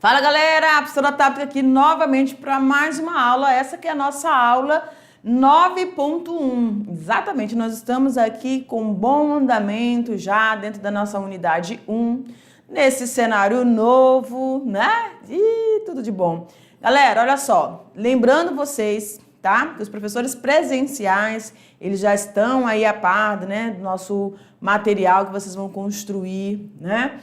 Fala galera, a professora Tabita aqui novamente para mais uma aula, essa que é a nossa aula 9.1. Exatamente, nós estamos aqui com um bom andamento já dentro da nossa unidade 1, nesse cenário novo, né? E tudo de bom. Galera, olha só, lembrando vocês, tá? Que os professores presenciais, eles já estão aí a par, né, do nosso material que vocês vão construir, né?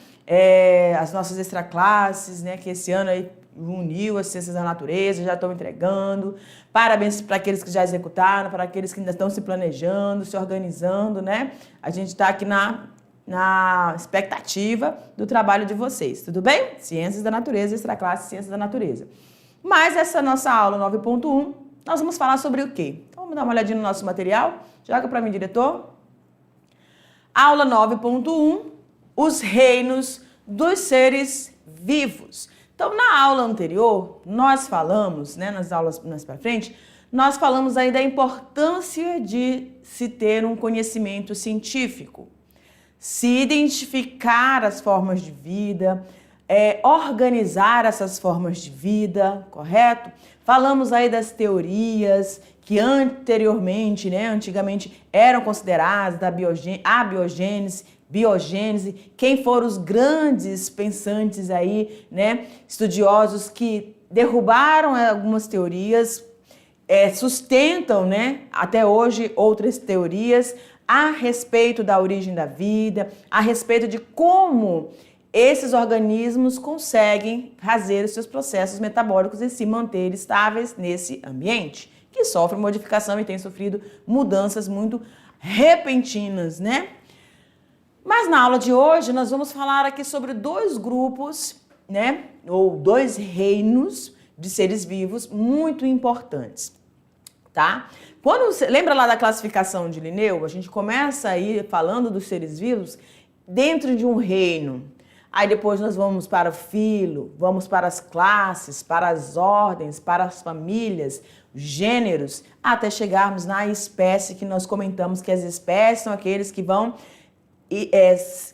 As nossas extraclasses, né, que esse ano aí uniu as ciências da natureza, já estão entregando. Parabéns para aqueles que já executaram, para aqueles que ainda estão se planejando, se organizando, né? A gente está aqui na expectativa do trabalho de vocês, tudo bem? Ciências da natureza, extraclasse, ciências da natureza. Mas essa nossa aula 9.1, nós vamos falar sobre o quê? Então, vamos dar uma olhadinha no nosso material? Joga para mim, diretor. Aula 9.1. Os reinos dos seres vivos. Então, na aula anterior, nós falamos, né, nas aulas mais para frente, nós falamos aí da importância de se ter um conhecimento científico, se identificar as formas de vida, organizar essas formas de vida, correto? Falamos aí das teorias que anteriormente, né, antigamente eram consideradas da biogênese, quem foram os grandes pensantes aí, né, estudiosos que derrubaram algumas teorias, sustentam, né, até hoje outras teorias a respeito da origem da vida, a respeito de como esses organismos conseguem fazer os seus processos metabólicos e se manter estáveis nesse ambiente, que sofre modificação e tem sofrido mudanças muito repentinas, né? Mas na aula de hoje nós vamos falar aqui sobre dois grupos, né, ou dois reinos de seres vivos muito importantes, tá? Quando você lembra lá da classificação de Linneu, a gente começa aí falando dos seres vivos dentro de um reino. Aí depois nós vamos para o filo, vamos para as classes, para as ordens, para as famílias, gêneros, até chegarmos na espécie que nós comentamos que as espécies são aqueles que vão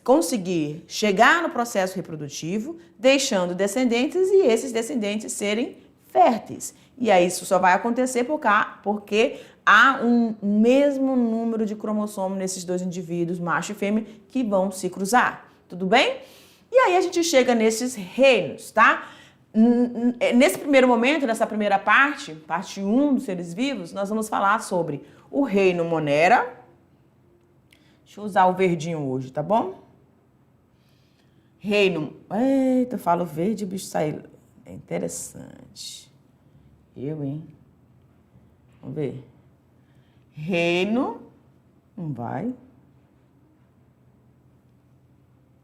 conseguir chegar no processo reprodutivo, deixando descendentes e esses descendentes serem férteis. E aí isso só vai acontecer porque há um mesmo número de cromossomos nesses dois indivíduos, macho e fêmea, que vão se cruzar. Tudo bem? E aí a gente chega nesses reinos, tá? Nesse primeiro momento, nessa primeira parte 1 dos seres vivos, nós vamos falar sobre o reino Monera. Deixa eu usar o verdinho hoje, tá bom? Reino... Eita, eu falo verde, o bicho sai... É interessante. Hein? Vamos ver. Reino... Não vai.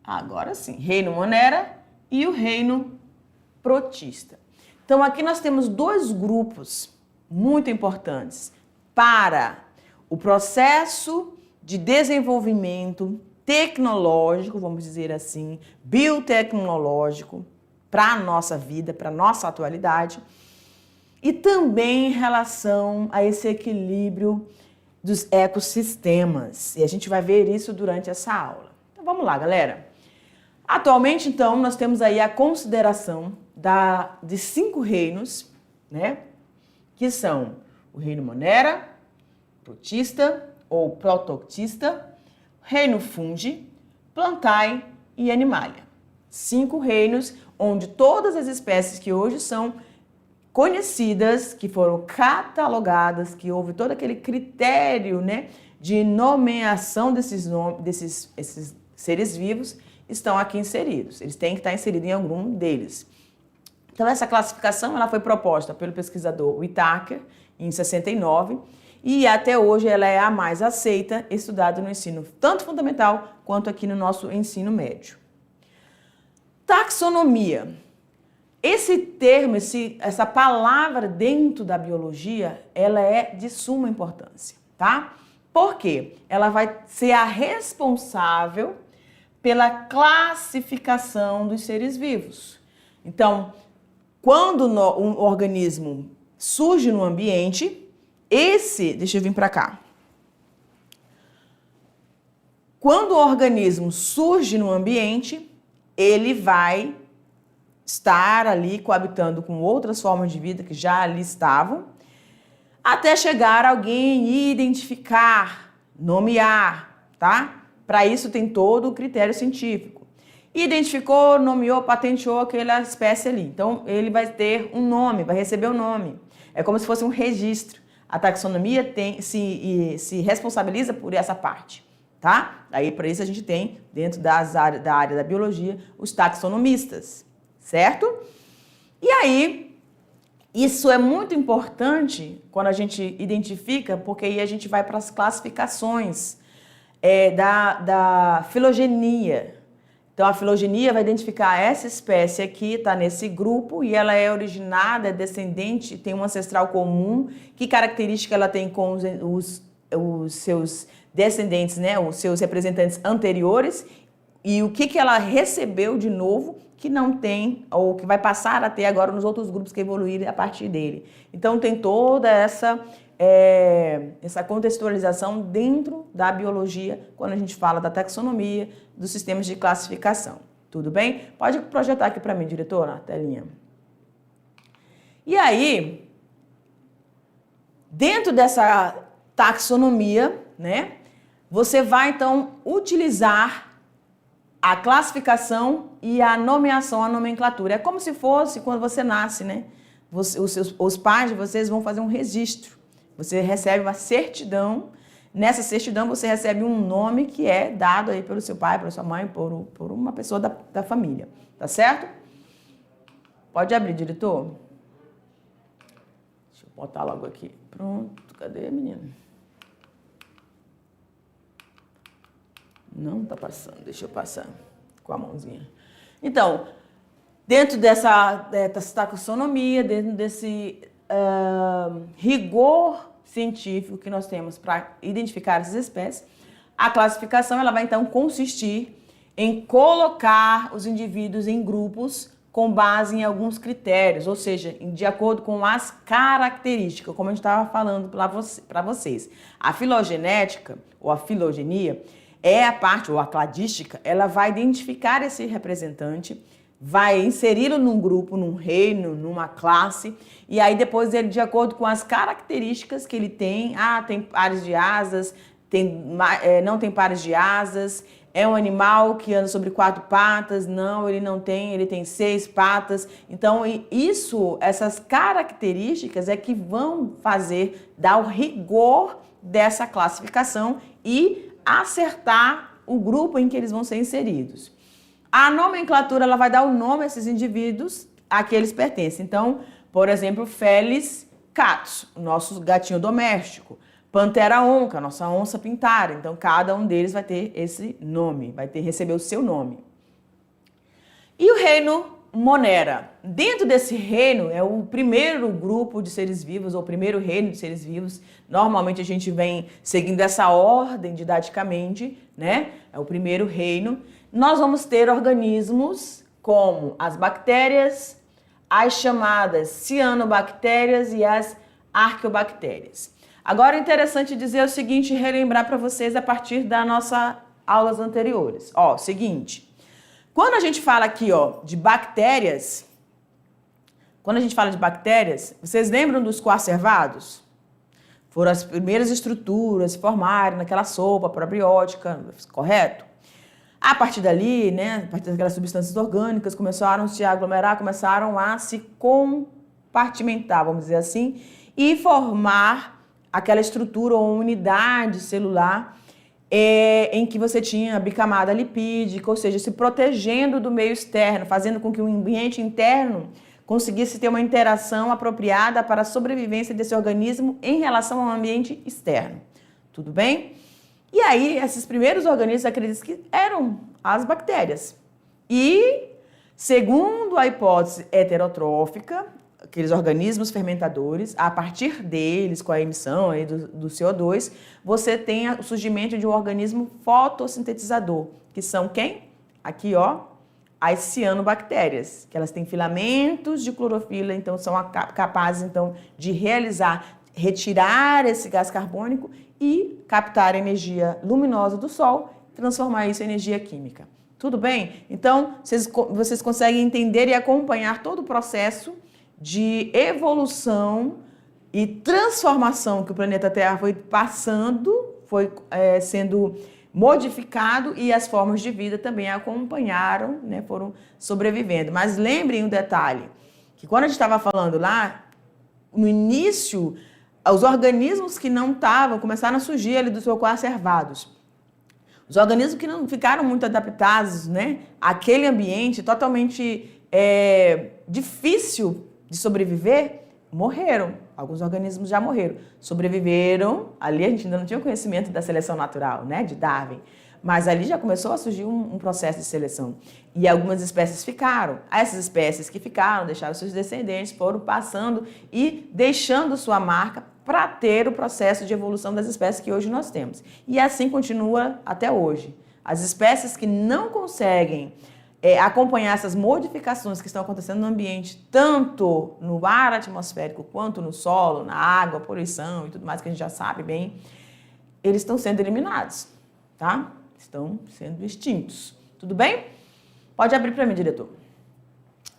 Agora sim. Reino Monera e o reino Protista. Então, aqui nós temos dois grupos muito importantes para o processo de desenvolvimento tecnológico, vamos dizer assim, biotecnológico, para a nossa vida, para a nossa atualidade, e também em relação a esse equilíbrio dos ecossistemas. E a gente vai ver isso durante essa aula. Então vamos lá, galera. Atualmente, então, nós temos aí a consideração de 5 reinos, né? Que são o reino Monera, Protista, ou Protoctista, reino Fungi, Plantae e Animalia. 5 reinos onde todas as espécies que hoje são conhecidas, que foram catalogadas, que houve todo aquele critério, né, de nomeação desses seres vivos, estão aqui inseridos. Eles têm que estar inseridos em algum deles. Então, essa classificação ela foi proposta pelo pesquisador Whittaker em 69, e até hoje ela é a mais aceita, estudada no ensino tanto fundamental quanto aqui no nosso ensino médio. Taxonomia. Esse termo, essa palavra dentro da biologia, ela é de suma importância, tá? Por quê? Ela vai ser a responsável pela classificação dos seres vivos. Então, quando um organismo surge no ambiente, deixa eu vir para cá. Quando o organismo surge no ambiente, ele vai estar ali coabitando com outras formas de vida que já ali estavam, até chegar alguém e identificar, nomear, tá? Para isso tem todo o critério científico. Identificou, nomeou, patenteou aquela espécie ali. Então, ele vai ter um nome, vai receber um nome. É como se fosse um registro. A taxonomia se responsabiliza por essa parte, tá? Aí, para isso, a gente tem, dentro da área da biologia, os taxonomistas, certo? E aí, isso é muito importante quando a gente identifica, porque aí a gente vai para as classificações da filogenia. Então, a filogenia vai identificar essa espécie aqui, está nesse grupo, e ela é originada, é descendente, tem um ancestral comum. Que característica ela tem com os seus descendentes, né? Os seus representantes anteriores, e o que ela recebeu de novo que não tem, ou que vai passar a ter agora nos outros grupos que evoluírem a partir dele. Então, tem toda essa contextualização dentro da biologia, quando a gente fala da taxonomia, dos sistemas de classificação. Tudo bem? Pode projetar aqui para mim, diretora, a telinha. E aí, dentro dessa taxonomia, né, você vai, então, utilizar a classificação e a nomeação, a nomenclatura. É como se fosse quando você nasce, né? Os pais de vocês vão fazer um registro. Você recebe uma certidão. Nessa certidão você recebe um nome que é dado aí pelo seu pai, pela sua mãe, por uma pessoa da família. Tá certo? Pode abrir, diretor. Deixa eu botar logo aqui. Pronto. Cadê, menina? Não tá passando. Deixa eu passar com a mãozinha. Então, dentro dessa taxonomia, dentro desse rigor científico que nós temos para identificar essas espécies, a classificação ela vai então consistir em colocar os indivíduos em grupos com base em alguns critérios, ou seja, de acordo com as características, como a gente estava falando para vocês. A filogenética, ou a filogenia, é a parte, ou a cladística, ela vai identificar esse representante, vai inseri-lo num grupo, num reino, numa classe, e aí depois ele, de acordo com as características que ele tem, tem pares de asas, não tem pares de asas, é um animal que anda sobre 4 patas, não, ele não tem, ele tem 6 patas. Então, essas características é que vão dar o rigor dessa classificação e acertar o grupo em que eles vão ser inseridos. A nomenclatura ela vai dar o nome a esses indivíduos a que eles pertencem. Então, por exemplo, Felis catus, o nosso gatinho doméstico. Panthera onca, nossa onça pintada. Então, cada um deles vai ter esse nome, receber o seu nome. E o reino Monera. Dentro desse reino é o primeiro grupo de seres vivos, ou o primeiro reino de seres vivos. Normalmente a gente vem seguindo essa ordem didaticamente, né? É o primeiro reino. Nós vamos ter organismos como as bactérias, as chamadas cianobactérias e as arqueobactérias. Agora é interessante dizer o seguinte, relembrar para vocês a partir das nossas aulas anteriores. Seguinte, quando a gente fala aqui, de bactérias, vocês lembram dos coacervados? Foram as primeiras estruturas se formarem naquela sopa probiótica, correto? A partir dali, né, a partir daquelas substâncias orgânicas, começaram a se aglomerar, começaram a se compartimentar, vamos dizer assim, e formar aquela estrutura ou unidade celular em que você tinha a bicamada lipídica, ou seja, se protegendo do meio externo, fazendo com que o ambiente interno conseguisse ter uma interação apropriada para a sobrevivência desse organismo em relação ao ambiente externo. Tudo bem? E aí, esses primeiros organismos acreditam que eram as bactérias. E, segundo a hipótese heterotrófica, aqueles organismos fermentadores, a partir deles, com a emissão aí do CO2, você tem o surgimento de um organismo fotossintetizador, que são quem? Aqui, as cianobactérias, que elas têm filamentos de clorofila, então são capazes então, de retirar esse gás carbônico e captar a energia luminosa do Sol, transformar isso em energia química. Tudo bem? Então, vocês conseguem entender e acompanhar todo o processo de evolução e transformação que o planeta Terra foi passando, foi sendo modificado e as formas de vida também acompanharam, né, foram sobrevivendo. Mas lembrem um detalhe, que quando a gente estava falando lá, no início, os organismos que não estavam, começaram a surgir ali dos coacervados. Os organismos que não ficaram muito adaptados, né, àquele ambiente totalmente difícil de sobreviver, morreram. Alguns organismos já morreram. Sobreviveram, ali a gente ainda não tinha conhecimento da seleção natural, né, de Darwin. Mas ali já começou a surgir um processo de seleção. E algumas espécies ficaram. Essas espécies que ficaram, deixaram seus descendentes, foram passando e deixando sua marca para ter o processo de evolução das espécies que hoje nós temos. E assim continua até hoje. As espécies que não conseguem acompanhar essas modificações que estão acontecendo no ambiente, tanto no ar atmosférico, quanto no solo, na água, poluição e tudo mais que a gente já sabe bem, eles estão sendo eliminados, tá? Estão sendo extintos. Tudo bem? Pode abrir para mim, diretor.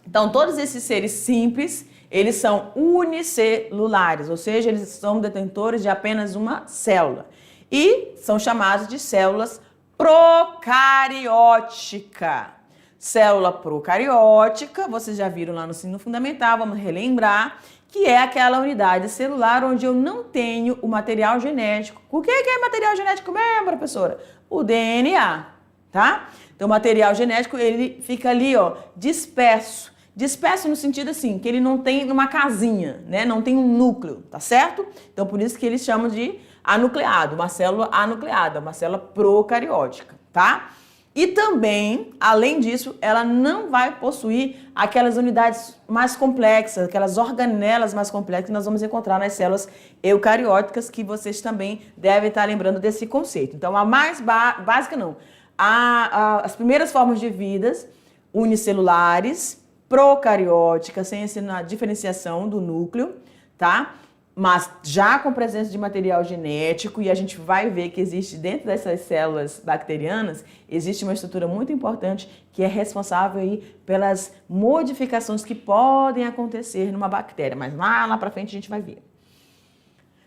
Então, todos esses seres simples, eles são unicelulares, ou seja, eles são detentores de apenas uma célula. E são chamados de células procarióticas. Célula procariótica, vocês já viram lá no ensino fundamental, vamos relembrar, que é aquela unidade celular onde eu não tenho o material genético. O que é material genético mesmo, professora? O DNA, tá? Então, o material genético, ele fica ali, ó, disperso. Disperso no sentido assim, que ele não tem uma casinha, né? Não tem um núcleo, tá certo? Então, por isso que eles chamam de anucleado, uma célula anucleada, uma célula procariótica, tá? E também, além disso, ela não vai possuir aquelas unidades mais complexas, aquelas organelas mais complexas que nós vamos encontrar nas células eucarióticas, que vocês também devem estar lembrando desse conceito. Então, a mais básica não. As primeiras formas de vidas unicelulares, procarióticas, sem essa diferenciação do núcleo, tá? Mas já com presença de material genético, e a gente vai ver que existe dentro dessas células bacterianas, existe uma estrutura muito importante que é responsável aí pelas modificações que podem acontecer numa bactéria, mas lá para frente a gente vai ver.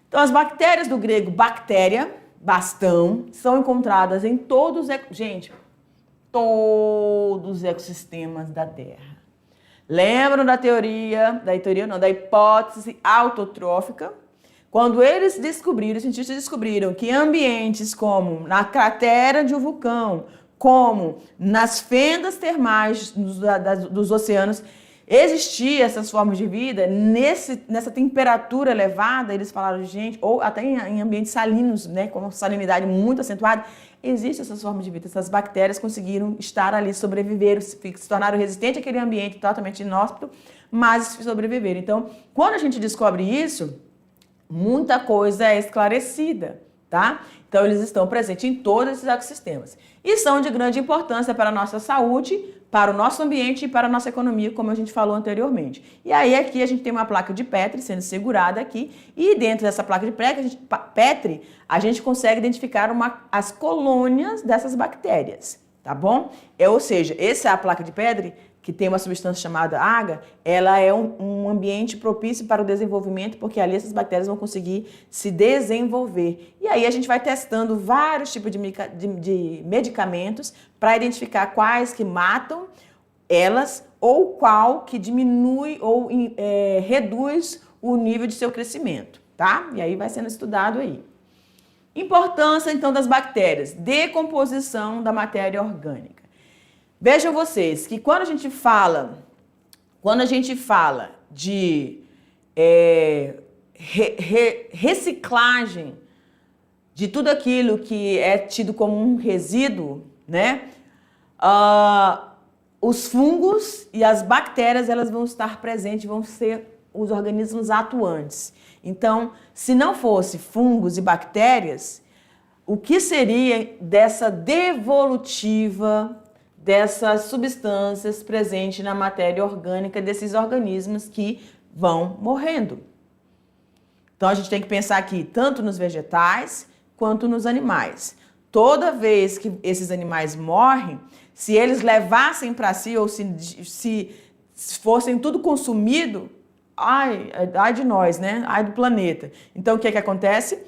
Então, as bactérias do grego bactéria, bastão, são encontradas em todos os ecossistemas da Terra. Lembram da da hipótese autotrófica? Quando eles descobriram, os cientistas descobriram que ambientes como na cratera de um vulcão, como nas fendas termais dos oceanos, existiam essas formas de vida, nessa temperatura elevada, eles falaram, gente, ou até em ambientes salinos, né, com salinidade muito acentuada, existem essas formas de vida. Essas bactérias conseguiram estar ali, sobreviveram, se tornaram resistentes àquele ambiente totalmente inóspito, mas sobreviveram. Então, quando a gente descobre isso, muita coisa é esclarecida, tá? Então, eles estão presentes em todos esses ecossistemas. E são de grande importância para a nossa saúde, para o nosso ambiente e para a nossa economia, como a gente falou anteriormente. E aí, aqui a gente tem uma placa de Petri sendo segurada aqui, e dentro dessa placa de Petri, a gente consegue identificar as colônias dessas bactérias, tá bom? Ou seja, essa é a placa de Petri, que tem uma substância chamada agar, ela é um ambiente propício para o desenvolvimento, porque ali essas bactérias vão conseguir se desenvolver. E aí a gente vai testando vários tipos de medicamentos para identificar quais que matam elas ou qual que diminui ou reduz o nível de seu crescimento, tá? E aí vai sendo estudado aí. Importância, então, das bactérias. Decomposição da matéria orgânica. Vejam vocês que quando a gente fala de reciclagem de tudo aquilo que é tido como um resíduo, né? Os fungos e as bactérias, elas vão estar presentes, vão ser os organismos atuantes. Então, se não fosse fungos e bactérias, o que seria dessa devolutiva dessas substâncias presentes na matéria orgânica desses organismos que vão morrendo? Então, a gente tem que pensar aqui tanto nos vegetais quanto nos animais. toda vez que esses animais morrem, se eles levassem para si ou se fossem tudo consumido, ai de nós, né? Ai do planeta. Então, o que acontece?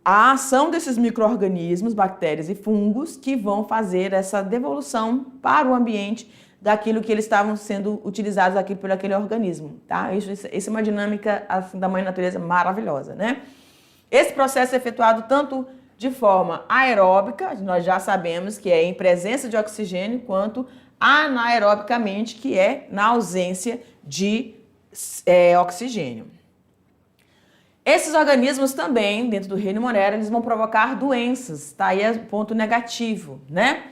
A ação desses micro-organismos, bactérias e fungos, que vão fazer essa devolução para o ambiente daquilo que eles estavam sendo utilizados aqui por aquele organismo, tá? Isso é uma dinâmica assim, da mãe natureza maravilhosa, né? Esse processo é efetuado tanto de forma aeróbica, nós já sabemos que é em presença de oxigênio, quanto anaerobicamente, que é na ausência de oxigênio. Esses organismos também, dentro do reino Monera, eles vão provocar doenças, tá? Aí é o ponto negativo, né?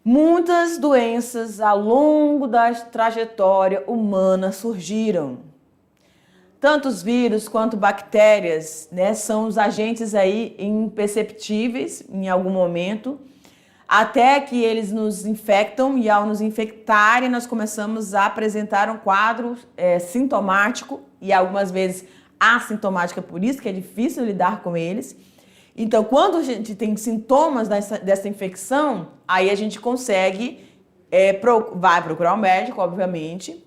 Muitas doenças ao longo da trajetória humana surgiram. Tanto os vírus quanto bactérias, né, são os agentes aí imperceptíveis em algum momento, até que eles nos infectam e ao nos infectarem nós começamos a apresentar um quadro sintomático e algumas vezes assintomática, por isso que é difícil lidar com eles. Então, quando a gente tem sintomas dessa infecção, aí a gente consegue, vai procurar um médico, obviamente,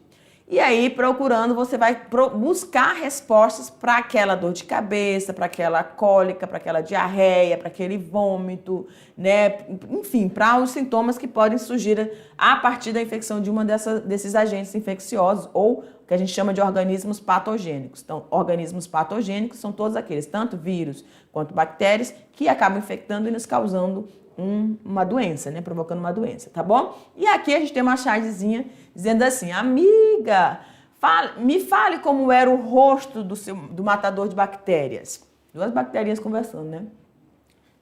e aí procurando você vai buscar respostas para aquela dor de cabeça, para aquela cólica, para aquela diarreia, para aquele vômito, né? Enfim, para os sintomas que podem surgir a partir da infecção de desses agentes infecciosos ou que a gente chama de organismos patogênicos. Então, organismos patogênicos são todos aqueles, tanto vírus quanto bactérias, que acabam infectando e nos causando uma doença, né? Provocando uma doença, tá bom? E aqui a gente tem uma chargezinha dizendo assim, amiga, me fale como era o rosto do matador de bactérias. Duas bacterinhas conversando, né?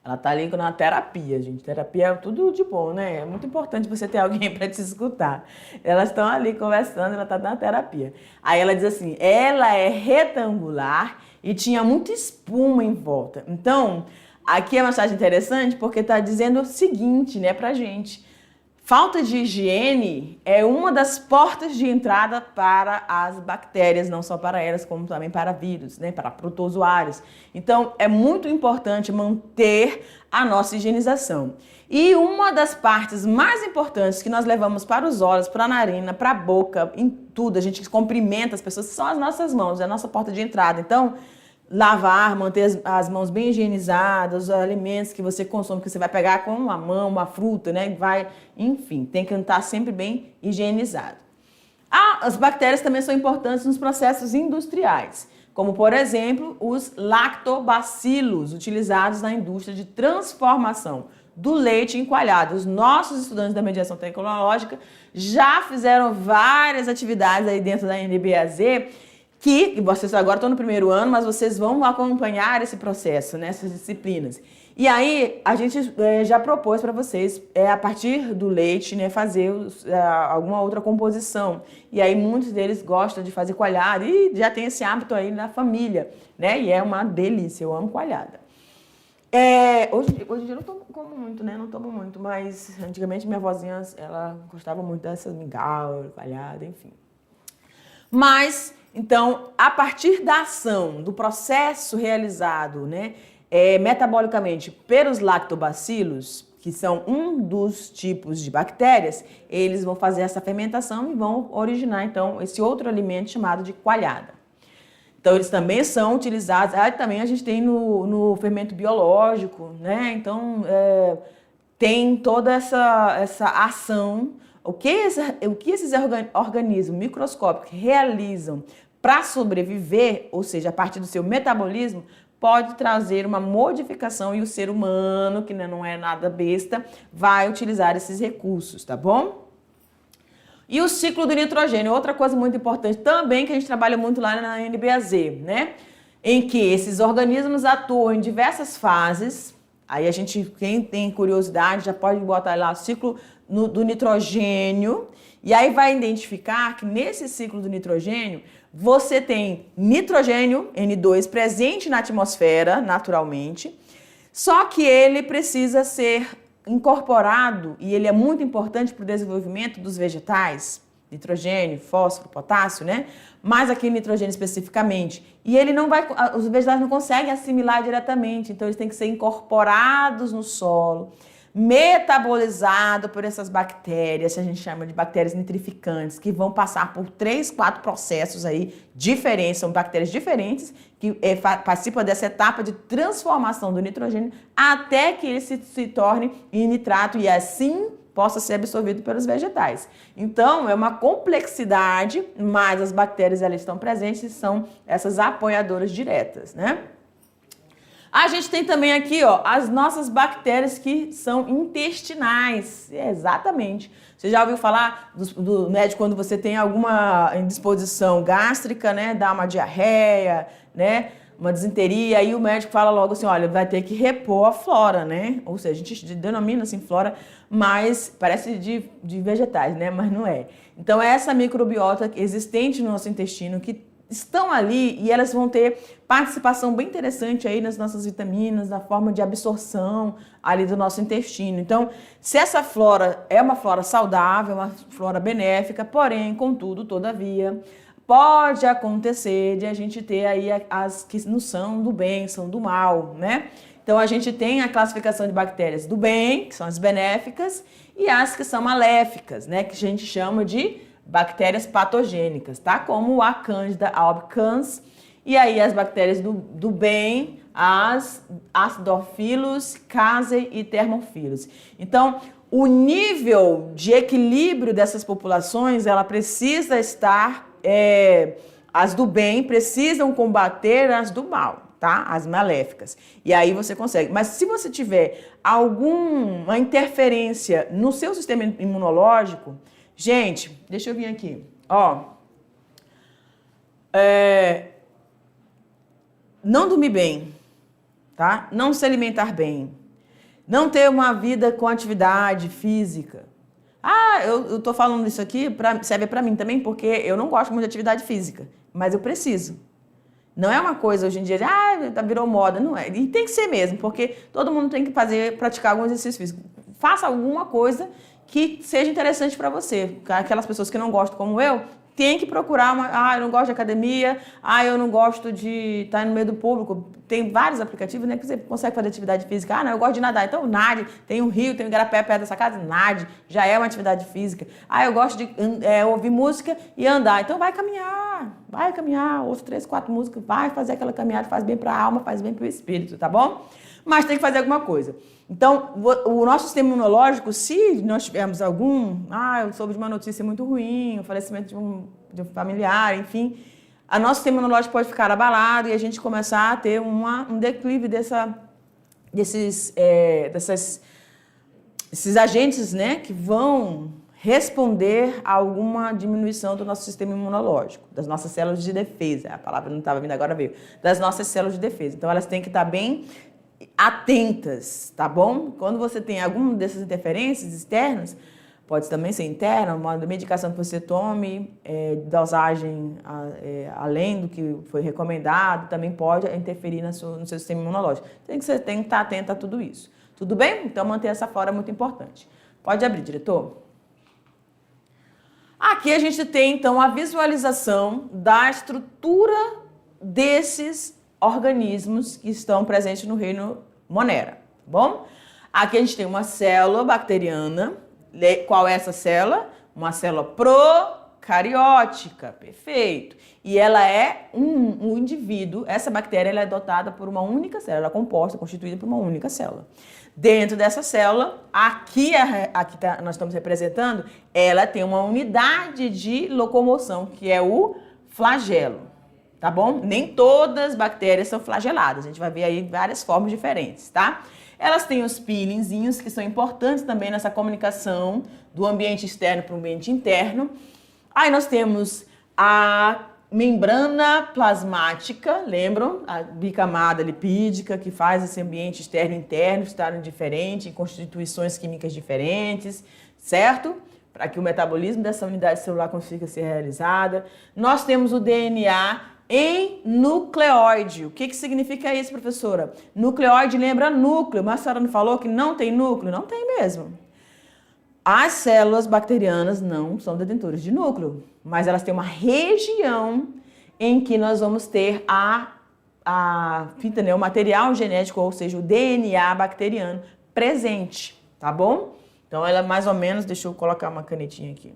Ela tá ali na terapia, gente. Terapia é tudo de bom, né? É muito importante você ter alguém para te escutar. Elas estão ali conversando, ela tá na terapia. Aí ela diz assim, ela é retangular e tinha muita espuma em volta. Então, aqui é uma mensagem interessante porque tá dizendo o seguinte, né, pra gente. Falta de higiene é uma das portas de entrada para as bactérias, não só para elas, como também para vírus, né, para protozoários. Então, é muito importante manter a nossa higienização. E uma das partes mais importantes que nós levamos para os olhos, para a narina, para a boca, em tudo, a gente cumprimenta as pessoas, são as nossas mãos, é a nossa porta de entrada. Então, lavar, manter as mãos bem higienizadas, os alimentos que você consome, que você vai pegar com uma mão, uma fruta, né? Enfim, tem que estar sempre bem higienizado. As bactérias também são importantes nos processos industriais, como, por exemplo, os lactobacilos, utilizados na indústria de transformação do leite em coalhada. Os nossos estudantes da mediação tecnológica já fizeram várias atividades aí dentro da NBAZ, que vocês agora estão no primeiro ano, mas vocês vão acompanhar esse processo, né, essas disciplinas. E aí, a gente já propôs para vocês, a partir do leite, né, fazer alguma outra composição. E aí, muitos deles gostam de fazer coalhada e já tem esse hábito aí na família, né, e é uma delícia, eu amo coalhada. Hoje em dia eu não como muito, né, não tomo muito, mas antigamente minha vozinha, ela gostava muito dessas mingau, coalhada, enfim. Mas... Então, a partir da ação, do processo realizado, né, metabolicamente pelos lactobacilos, que são um dos tipos de bactérias, eles vão fazer essa fermentação e vão originar, então, esse outro alimento chamado de coalhada. Então, eles também são utilizados, também a gente tem no fermento biológico, né, então, tem toda essa ação. O que esses organismos microscópicos realizam para sobreviver, ou seja, a partir do seu metabolismo, pode trazer uma modificação e o ser humano, que não é nada besta, vai utilizar esses recursos, tá bom? E o ciclo do nitrogênio, outra coisa muito importante também que a gente trabalha muito lá na NBAZ, né? Em que esses organismos atuam em diversas fases. Aí a gente, quem tem curiosidade, já pode botar lá o ciclo do nitrogênio, e aí vai identificar que nesse ciclo do nitrogênio, você tem nitrogênio, N2, presente na atmosfera, naturalmente, só que ele precisa ser incorporado, e ele é muito importante para o desenvolvimento dos vegetais, nitrogênio, fósforo, potássio, né? Mas aqui nitrogênio especificamente. E ele não vai, os vegetais não conseguem assimilar diretamente, então eles têm que ser incorporados no solo, metabolizado por essas bactérias, que a gente chama de bactérias nitrificantes, que vão passar por 3, 4 processos aí diferentes, são bactérias diferentes que participam dessa etapa de transformação do nitrogênio até que ele se torne em nitrato e assim possa ser absorvido pelos vegetais. Então, é uma complexidade, mas as bactérias elas estão presentes e são essas apoiadoras diretas, né? A gente tem também aqui, ó, as nossas bactérias que são intestinais. Exatamente. Você já ouviu falar né, de quando você tem alguma indisposição gástrica, né? Dá uma diarreia, né? Uma disenteria, aí o médico fala logo assim, olha, vai ter que repor a flora, né? Ou seja, a gente denomina assim flora, mas parece de vegetais, né? Mas não é. Então, essa microbiota existente no nosso intestino que estão ali e elas vão ter participação bem interessante aí nas nossas vitaminas, na forma de absorção ali do nosso intestino. Então, se essa flora é uma flora saudável, uma flora benéfica, porém, contudo, todavia, pode acontecer de a gente ter aí as que não são do bem, são do mal, né? Então, a gente tem a classificação de bactérias do bem, que são as benéficas, e as que são maléficas, né? Que a gente chama de bactérias patogênicas, tá? Como a Candida albicans, e aí as bactérias do bem, as acidophilus, casei e thermophilus. Então, o nível de equilíbrio dessas populações, ela precisa estar, as do bem precisam combater as do mal, tá? As maléficas. E aí você consegue. Mas se você tiver alguma interferência no seu sistema imunológico, gente, deixa eu vir aqui, ó, não dormir bem, tá? Não se alimentar bem, não ter uma vida com atividade física. Ah, eu tô falando isso aqui, serve pra mim também, porque eu não gosto muito de atividade física, mas eu preciso. Não é uma coisa hoje em dia, virou moda, não é. E tem que ser mesmo, porque todo mundo tem que praticar algum exercício físico. Faça alguma coisa que seja interessante para você. Aquelas pessoas que não gostam como eu, tem que procurar eu não gosto de academia, eu não gosto de estar no meio do público. Tem vários aplicativos, né, que você consegue fazer atividade física. Não, eu gosto de nadar. Então, nade. Tem um rio, tem um igarapé perto dessa casa, nade. Já é uma atividade física. Eu gosto de ouvir música e andar. Então, vai caminhar, ouve 3, 4 músicas, vai fazer aquela caminhada, faz bem para a alma, faz bem para o espírito, tá bom? Mas tem que fazer alguma coisa. Então, o nosso sistema imunológico, se nós tivermos eu soube de uma notícia muito ruim, o falecimento de um familiar, enfim, o nosso sistema imunológico pode ficar abalado e a gente começar a ter um declive desses agentes, né, que vão responder a alguma diminuição do nosso sistema imunológico, das nossas células de defesa. A palavra não estava vindo, agora veio. Das nossas células de defesa. Então, elas têm que estar bem atentas, tá bom? Quando você tem alguma dessas interferências externas, pode também ser interna, uma medicação que você tome, dosagem além do que foi recomendado, também pode interferir no seu sistema imunológico. Você tem que estar atento a tudo isso. Tudo bem? Então, manter essa flora é muito importante. Pode abrir, diretor. Aqui a gente tem, então, a visualização da estrutura desses organismos que estão presentes no reino Monera, tá bom? Aqui a gente tem uma célula bacteriana. Qual é essa célula? Uma célula procariótica, perfeito. E ela é um indivíduo, essa bactéria ela é dotada por uma única célula, ela é constituída por uma única célula. Dentro dessa célula, nós estamos representando, ela tem uma unidade de locomoção, que é o flagelo. Tá bom? Nem todas as bactérias são flageladas. A gente vai ver aí várias formas diferentes, tá? Elas têm os peelingzinhos, que são importantes também nessa comunicação do ambiente externo para o ambiente interno. Aí nós temos a membrana plasmática, lembram? A bicamada lipídica, que faz esse ambiente externo e interno estarem diferentes, em constituições químicas diferentes, certo? Para que o metabolismo dessa unidade celular consiga ser realizada. Nós temos o DNA em nucleóide. O que significa isso, professora? Nucleóide lembra núcleo, mas a senhora não falou que não tem núcleo? Não tem mesmo. As células bacterianas não são detentoras de núcleo, mas elas têm uma região em que nós vamos ter a fita, né, o material genético, ou seja, o DNA bacteriano presente, tá bom? Então ela mais ou menos, deixa eu colocar uma canetinha aqui.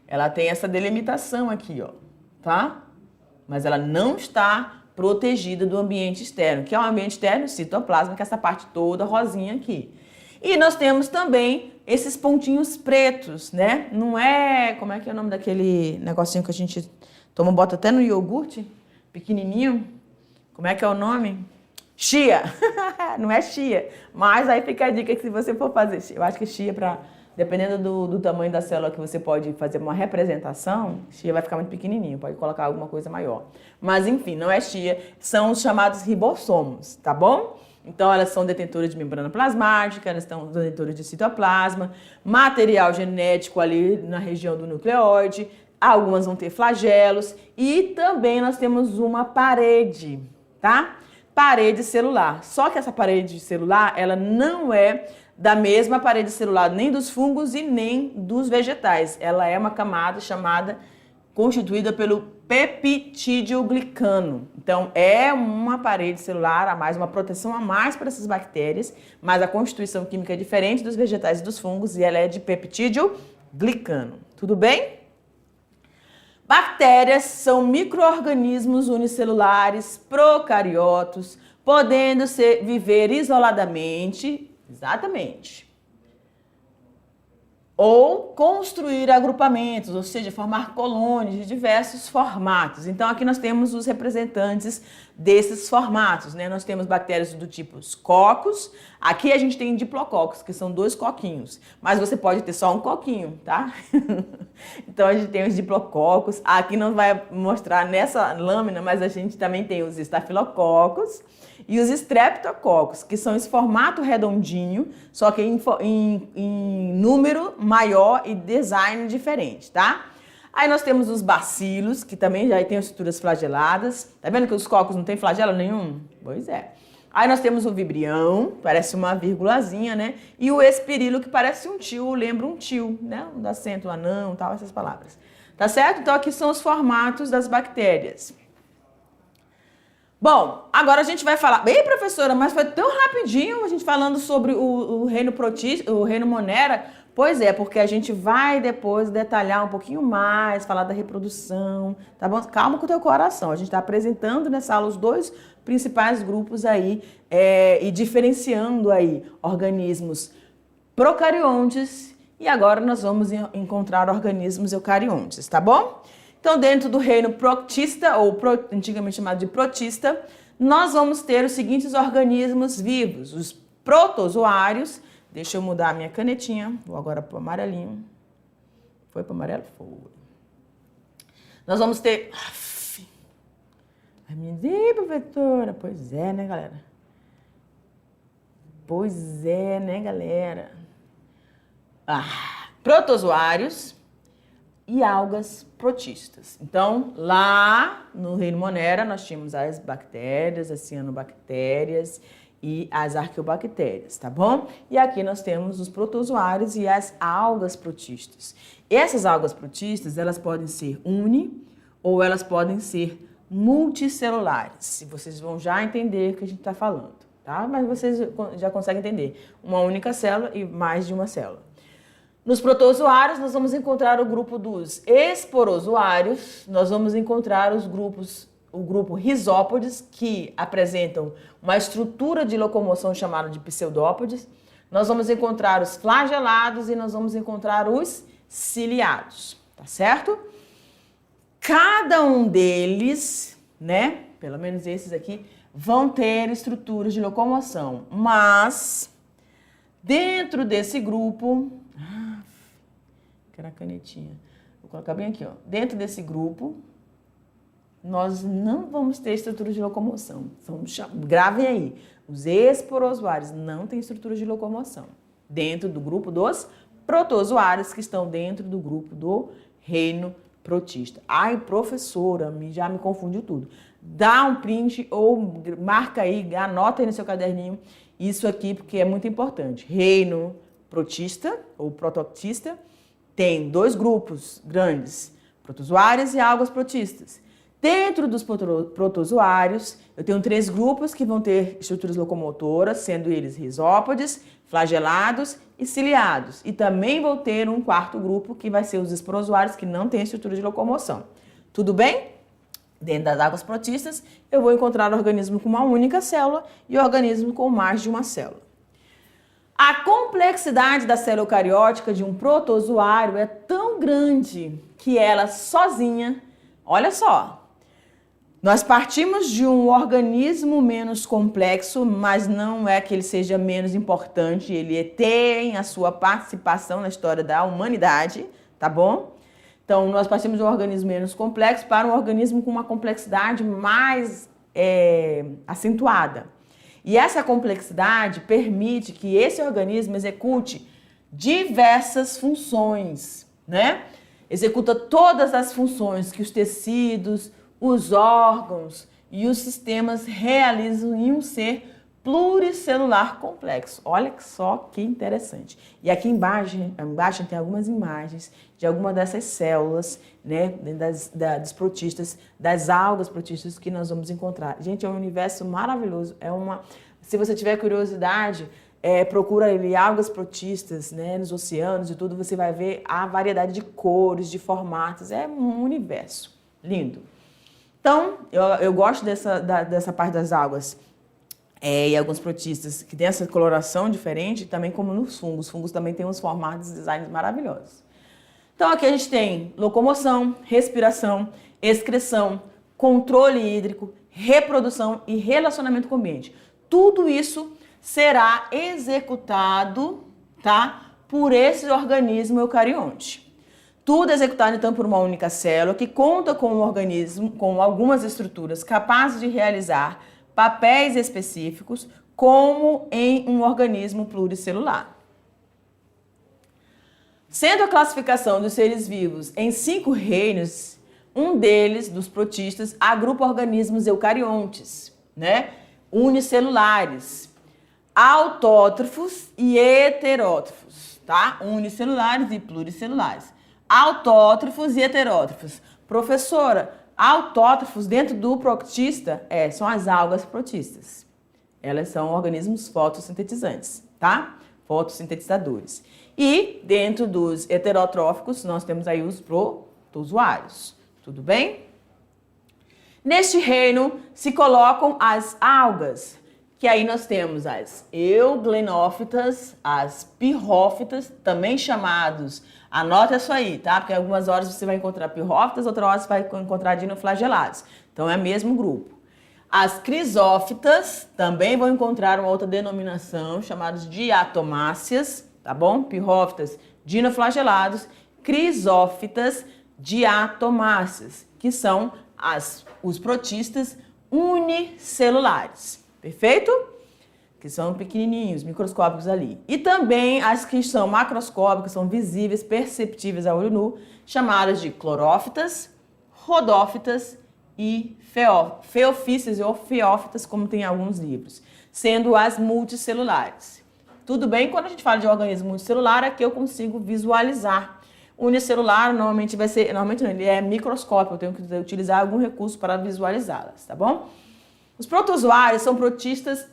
Ela tem essa delimitação aqui, ó, tá? Mas ela não está protegida do ambiente externo, que é o ambiente externo, citoplasma, que é essa parte toda rosinha aqui. E nós temos também esses pontinhos pretos, né? Não é... Como é que é o nome daquele negocinho que a gente toma, bota até no iogurte? Pequenininho. Como é que é o nome? Chia. Não é chia. Mas aí fica a dica que se você for fazer... Eu acho que chia para... Dependendo do tamanho da célula que você pode fazer uma representação, chia vai ficar muito pequenininho, pode colocar alguma coisa maior. Mas enfim, não é chia, são os chamados ribossomos, tá bom? Então elas são detentoras de membrana plasmática, elas são detentoras de citoplasma, material genético ali na região do nucleóide, algumas vão ter flagelos e também nós temos uma parede, tá? Parede celular. Só que essa parede celular, ela não é da mesma parede celular nem dos fungos e nem dos vegetais. Ela é uma camada constituída pelo peptidoglicano. Então, é uma parede celular a mais, uma proteção a mais para essas bactérias, mas a constituição química é diferente dos vegetais e dos fungos e ela é de peptidoglicano. Tudo bem? Bactérias são micro-organismos unicelulares procariotos, podendo viver isoladamente, exatamente, ou construir agrupamentos, ou seja, formar colônias de diversos formatos. Então, aqui nós temos os representantes desses formatos, né? Nós temos bactérias do tipo cocos, aqui a gente tem diplococos, que são 2 coquinhos, mas você pode ter só um coquinho, tá? Então, a gente tem os diplococos, aqui não vai mostrar nessa lâmina, mas a gente também tem os estafilococos, e os streptococos, que são esse formato redondinho, só que em número maior e design diferente, tá? Aí nós temos os bacilos, que também já tem estruturas flageladas. Tá vendo que os cocos não tem flagelo nenhum? Pois é. Aí nós temos o vibrião, parece uma vírgulazinha, né? E o espirilo, que parece um tio, lembra um tio, né? Um acento anão, tal, essas palavras. Tá certo? Então aqui são os formatos das bactérias. Bom, agora a gente vai falar... Bem, professora, mas foi tão rapidinho a gente falando sobre o reino protista, o reino Monera. Pois é, porque a gente vai depois detalhar um pouquinho mais, falar da reprodução, tá bom? Calma com o teu coração. A gente está apresentando nessa aula os 2 principais grupos aí e diferenciando aí organismos procariontes e agora nós vamos encontrar organismos eucariontes, tá bom? Então, dentro do reino protista, ou antigamente chamado de protista, nós vamos ter os seguintes organismos vivos. Os protozoários, deixa eu mudar a minha canetinha, vou agora para o amarelinho. Foi para o amarelo? Foi. Nós vamos ter... Ai, minha Deus, professora. Pois é, né, galera? Pois é, né, galera? Protozoários e algas protistas. Então, lá no reino Monera, nós tínhamos as bactérias, as cianobactérias e as arqueobactérias, tá bom? E aqui nós temos os protozoários e as algas protistas. Essas algas protistas, elas podem ser ou elas podem ser multicelulares. E vocês vão já entender o que a gente está falando, tá? Mas vocês já conseguem entender. Uma única célula e mais de uma célula. Nos protozoários, nós vamos encontrar o grupo dos esporozoários, nós vamos encontrar o grupo Rhizópodes, que apresentam uma estrutura de locomoção chamada de pseudópodes. Nós vamos encontrar os flagelados e nós vamos encontrar os ciliados, tá certo? Cada um deles, né, pelo menos esses aqui, vão ter estruturas de locomoção, mas dentro desse grupo... na canetinha. Vou colocar bem aqui, ó. Dentro desse grupo, nós não vamos ter estrutura de locomoção. Gravem aí. Os esporozoários não têm estrutura de locomoção. Dentro do grupo dos protozoários, que estão dentro do grupo do reino protista. Ai, professora, já me confundiu tudo. Dá um print ou marca aí, anota aí no seu caderninho isso aqui, porque é muito importante. Reino protista ou protoctista tem dois grupos grandes, protozoários e algas protistas. Dentro dos protozoários, eu tenho 3 grupos que vão ter estruturas locomotoras, sendo eles risópodes, flagelados e ciliados. E também vou ter um 4º grupo, que vai ser os esporozoários, que não têm estrutura de locomoção. Tudo bem? Dentro das algas protistas, eu vou encontrar organismo com uma única célula e organismo com mais de uma célula. A complexidade da célula eucariótica de um protozoário é tão grande que ela sozinha, olha só, nós partimos de um organismo menos complexo, mas não é que ele seja menos importante, ele tem a sua participação na história da humanidade, tá bom? Então, nós partimos de um organismo menos complexo para um organismo com uma complexidade mais acentuada. E essa complexidade permite que esse organismo execute diversas funções, né? Executa todas as funções que os tecidos, os órgãos e os sistemas realizam em um ser pluricelular complexo. Olha só que interessante. E aqui embaixo tem algumas imagens de algumas dessas células, né, das protistas, das algas protistas que nós vamos encontrar. Gente, é um universo maravilhoso. Se você tiver curiosidade, procura ali algas protistas, né, nos oceanos e tudo, você vai ver a variedade de cores, de formatos. É um universo lindo. Então, eu gosto dessa parte das algas e alguns protistas que tem essa coloração diferente, também como nos fungos. Os fungos também têm uns formatos e designs maravilhosos. Então, aqui a gente tem locomoção, respiração, excreção, controle hídrico, reprodução e relacionamento com o ambiente. Tudo isso será executado, tá, por esse organismo eucarionte. Tudo executado, então, por uma única célula que conta com um organismo com algumas estruturas capazes de realizar papéis específicos, como em um organismo pluricelular. Sendo a classificação dos seres vivos em 5 reinos, um deles, dos protistas, agrupa organismos eucariontes, né? Unicelulares, autótrofos e heterótrofos, tá? Unicelulares e pluricelulares. Autótrofos e heterótrofos. Professora, autótrofos dentro do protista são as algas protistas. Elas são organismos fotossintetizantes, tá? Fotossintetizadores. E dentro dos heterotróficos, nós temos aí os protozoários. Tudo bem? Neste reino se colocam as algas, que aí nós temos as euglenófitas, as pirrófitas, também chamados, anota isso aí, tá? Porque algumas horas você vai encontrar pirrófitas, outras horas você vai encontrar dinoflagelados. Então é o mesmo grupo. As crisófitas também vão encontrar uma outra denominação, chamadas diatomáceas, tá bom? Pirrófitas, dinoflagelados, crisófitas, diatomáceas, que são os protistas unicelulares. Perfeito? Que são pequenininhos, microscópicos ali. E também as que são macroscópicas, são visíveis, perceptíveis a olho nu, chamadas de clorófitas, rodófitas e feofícias ou feófitas, como tem em alguns livros, sendo as multicelulares. Tudo bem? Quando a gente fala de organismo multicelular, aqui eu consigo visualizar. Unicelular normalmente vai ser, normalmente não, ele é microscópico, eu tenho que utilizar algum recurso para visualizá-las, tá bom? Os protozoários são protistas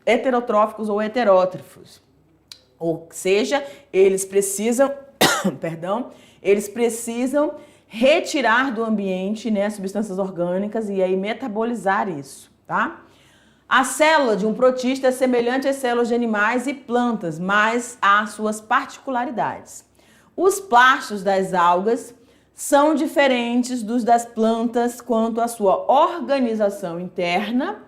heterotróficos ou heterótrofos. Ou seja, eles precisam, eles precisam retirar do ambiente, né, substâncias orgânicas e aí metabolizar isso, tá? A célula de um protista é semelhante às células de animais e plantas, mas há suas particularidades. Os plastos das algas são diferentes dos das plantas quanto à sua organização interna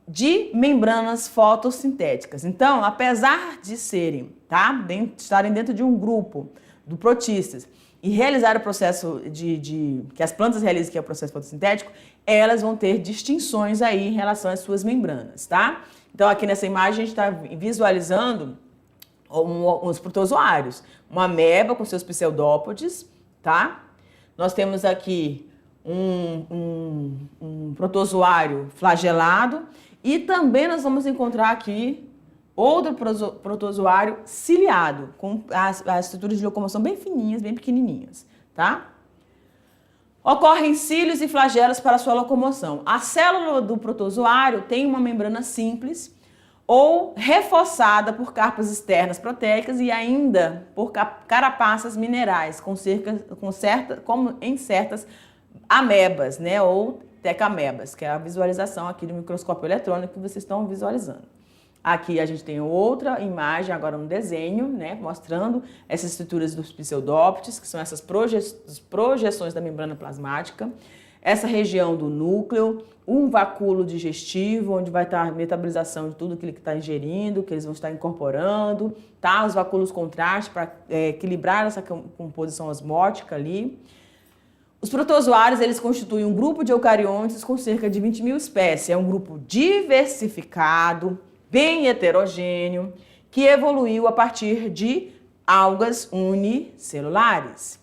de membranas fotossintéticas. Então, apesar de serem, tá, estarem dentro de um grupo do protistas e realizar o processo que as plantas realizam, que é o processo fotossintético, elas vão ter distinções aí em relação às suas membranas, tá? Então, aqui nessa imagem a gente está visualizando os protozoários, uma ameba com seus pseudópodes, tá? Nós temos aqui um protozoário flagelado e também nós vamos encontrar aqui Outro protozoário ciliado, com as estruturas de locomoção bem fininhas, bem pequenininhas, tá? Ocorrem cílios e flagelos para sua locomoção. A célula do protozoário tem uma membrana simples ou reforçada por carpas externas proteicas e ainda por carapaças minerais, como em certas amebas, né, ou tecamebas, que é a visualização aqui do microscópio eletrônico que vocês estão visualizando. Aqui a gente tem outra imagem, agora um desenho, né, mostrando essas estruturas dos pseudóptes, que são essas projeções da membrana plasmática, essa região do núcleo, um vacúolo digestivo, onde vai estar a metabolização de tudo aquilo que está ingerindo, que eles vão estar incorporando, tá? Os vacúolos contraste para equilibrar essa composição osmótica ali. Os protozoários, eles constituem um grupo de eucariontes com cerca de 20 mil espécies. É um grupo diversificado, bem heterogêneo, que evoluiu a partir de algas unicelulares.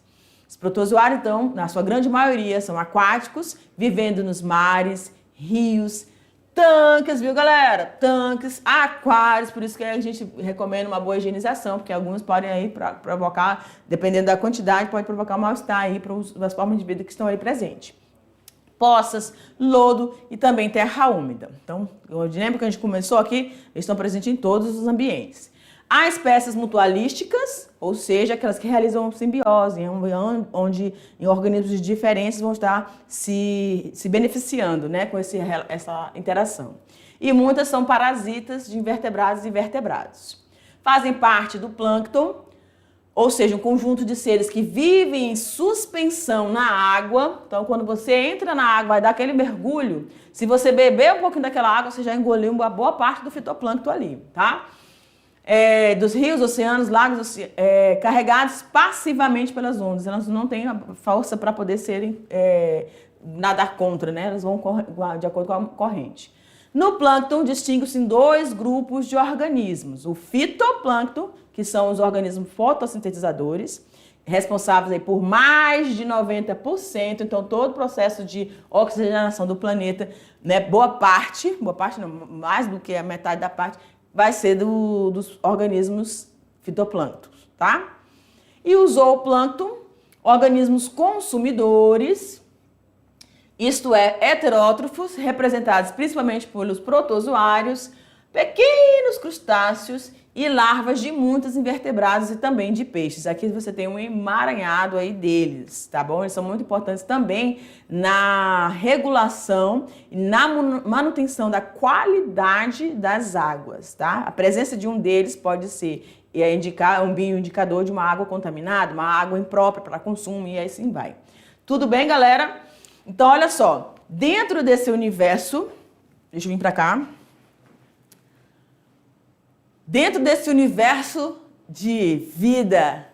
Os protozoários, então, na sua grande maioria, são aquáticos, vivendo nos mares, rios, tanques, viu, galera? Tanques, aquários, por isso que a gente recomenda uma boa higienização, porque alguns podem aí provocar, dependendo da quantidade, pode provocar um mal-estar aí para as formas de vida que estão aí presentes. Poças, lodo e também terra úmida. Então, lembra que a gente começou aqui? Eles estão presentes em todos os ambientes. Há espécies mutualísticas, ou seja, aquelas que realizam simbiose, onde em organismos diferentes vão estar se beneficiando, né, com essa interação. E muitas são parasitas de invertebrados e invertebrados. Fazem parte do plâncton, ou seja, um conjunto de seres que vivem em suspensão na água. Então, quando você entra na água, vai dar aquele mergulho. Se você beber um pouquinho daquela água, você já engoliu uma boa parte do fitoplâncton ali, tá? Dos rios, oceanos, lagos, carregados passivamente pelas ondas. Elas não têm a força para poder nadar contra, né? Elas vão de acordo com a corrente. No plâncton, distingue-se em dois grupos de organismos. O fitoplâncton, que são os organismos fotossintetizadores, responsáveis aí por mais de 90%. Então, todo o processo de oxigenação do planeta, né, boa parte não, mais do que a metade da parte, vai ser dos organismos fitoplânctons, tá? E o zooplâncton, organismos consumidores, isto é, heterótrofos, representados principalmente pelos protozoários, pequenos crustáceos e larvas de muitos invertebrados e também de peixes. Aqui você tem um emaranhado aí deles, tá bom? Eles são muito importantes também na regulação e na manutenção da qualidade das águas, tá? A presença de um deles pode ser um bioindicador de uma água contaminada, uma água imprópria para consumo e assim vai. Tudo bem, galera? Então, olha só, dentro desse universo, deixa eu vir para cá. Dentro desse universo de vida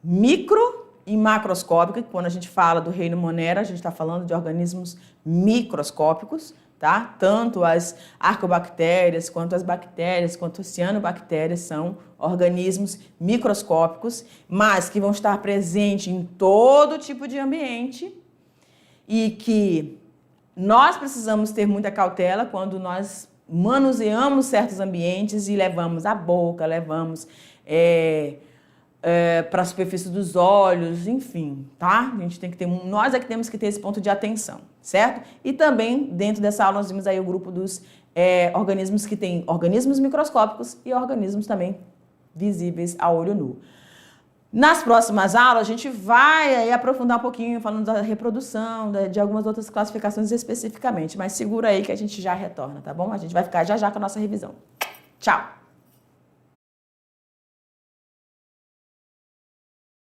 micro e macroscópica, quando a gente fala do reino Monera, a gente está falando de organismos microscópicos, tá? Tanto as arcobactérias, quanto as bactérias, quanto as cianobactérias são organismos microscópicos, mas que vão estar presentes em todo tipo de ambiente e que nós precisamos ter muita cautela quando nós manuseamos certos ambientes e levamos à boca, levamos para a superfície dos olhos, enfim, tá? A gente tem que ter, nós é que temos que ter esse ponto de atenção, certo? E também, dentro dessa aula, nós vimos aí o grupo dos organismos que tem organismos microscópicos e organismos também visíveis a olho nu. Nas próximas aulas, a gente vai aí aprofundar um pouquinho, falando da reprodução, de algumas outras classificações especificamente, mas segura aí que a gente já retorna, tá bom? A gente vai ficar já com a nossa revisão. Tchau!